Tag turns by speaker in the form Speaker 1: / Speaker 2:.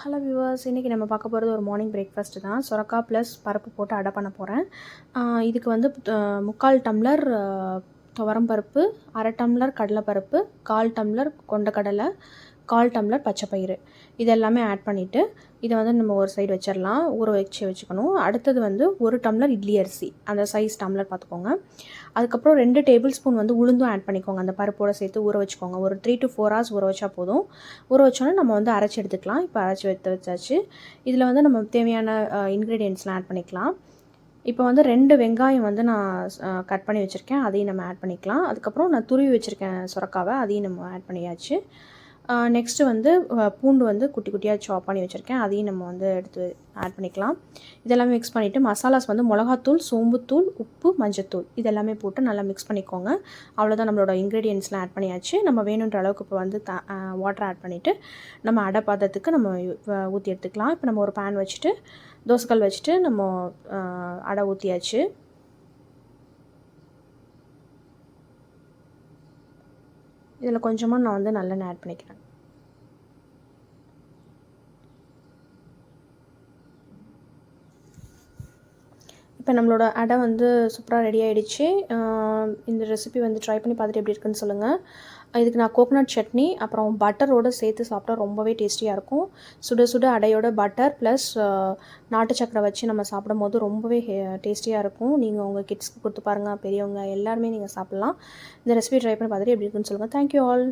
Speaker 1: Hello viewers, இன்றைக்கி நம்ம பார்க்க போகிறது ஒரு மார்னிங் பிரேக்ஃபாஸ்ட்டு தான். சுரக்காய் ப்ளஸ் பருப்பு போட்டு அடை பண்ண போகிறேன். இதுக்கு வந்து 3/4 டம்ளர் துவரம் பருப்பு, 1/2 டம்ளர் கடலைப்பருப்பு, 1/4 டம்ளர் கொண்டக்கடலை, 1/4 டம்ளர் பச்சைப்பயிறு இது எல்லாமே ஆட் பண்ணிவிட்டு இதை வந்து நம்ம ஒரு சைடு வச்சிடலாம், ஊற வச்சுக்கணும். அடுத்தது வந்து 1 டம்ளர் இட்லி அரிசி, அந்த சைஸ் டம்ளர் பார்த்துக்கோங்க. அதுக்கப்புறம் 2 டேபிள் ஸ்பூன் வந்து உளுந்தும் ஆட் பண்ணிக்கோங்க. அந்த பருப்போடு சேர்த்து ஊற வச்சுக்கோங்க. ஒரு 3 to 4 hours ஊற வச்சா போதும். ஊற வச்சோன்னா நம்ம வந்து அரைச்சி எடுத்துக்கலாம். இப்போ அரைச்சி வச்சாச்சு. இதில் வந்து நம்ம தேவையான இன்க்ரீடியன்ட்ஸ்லாம் ஆட் பண்ணிக்கலாம். இப்போ வந்து 2 வெங்காயம் வந்து நான் கட் பண்ணி வச்சுருக்கேன், அதையும் நம்ம ஆட் பண்ணிக்கலாம். அதுக்கப்புறம் நான் துருவி வச்சுருக்கேன் சுரக்காவை, அதையும் நம்ம ஆட் பண்ணியாச்சு. நெக்ஸ்ட்டு வந்து பூண்டு வந்து குட்டி குட்டியாக சாப் பண்ணி வச்சுருக்கேன், அதையும் நம்ம வந்து எடுத்து ஆட் பண்ணிக்கலாம். இதெல்லாமே மிக்ஸ் பண்ணிவிட்டு மசாலாஸ் வந்து மிளகாத்தூள், சோம்புத்தூள், உப்பு, மஞ்சத்தூள் இதெல்லாமே போட்டு நல்லா மிக்ஸ் பண்ணிக்கோங்க. அவ்வளோதான், நம்மளோட இன்க்ரீடியன்ட்ஸ்லாம் ஆட் பண்ணியாச்சு. நம்ம வேணுன்ற அளவுக்கு இப்போ வந்து வாட்டர் ஆட் பண்ணிவிட்டு நம்ம அடை பாத்திரத்துக்கு நம்ம ஊற்றி எடுத்துக்கலாம். இப்போ நம்ம ஒரு பேன் வச்சுட்டு தோசைக்கல் வச்சுட்டு நம்ம அடை ஊற்றியாச்சு. இதில் கொஞ்சமாக நான் வந்து நல்லெண்ணெய் ஆட் பண்ணிக்கிறேன். இப்போ நம்மளோட அடை வந்து சூப்பராக ரெடி ஆகிடுச்சு. இந்த ரெசிபி வந்து ட்ரை பண்ணி பார்த்துட்டு எப்படி இருக்குன்னு சொல்லுங்கள். இதுக்கு நான் கோகனட் சட்னி அப்புறம் பட்டரோடு சேர்த்து சாப்பிட்டா ரொம்பவே டேஸ்டியாக இருக்கும். சுட சுட அடையோட பட்டர் ப்ளஸ் நாட்டு சக்கரை வச்சு நம்ம சாப்பிடும் போது ரொம்பவே டேஸ்டியாக இருக்கும். நீங்கள் உங்கள் கிட்ஸ்க்கு கொடுத்து பாருங்கள், பெரியவங்க எல்லாருமே நீங்கள் சாப்பிட்லாம். இந்த ரெசிபி ட்ரை பண்ணி பார்த்துட்டு எப்படி இருக்குன்னு சொல்லுங்கள். Thank you all.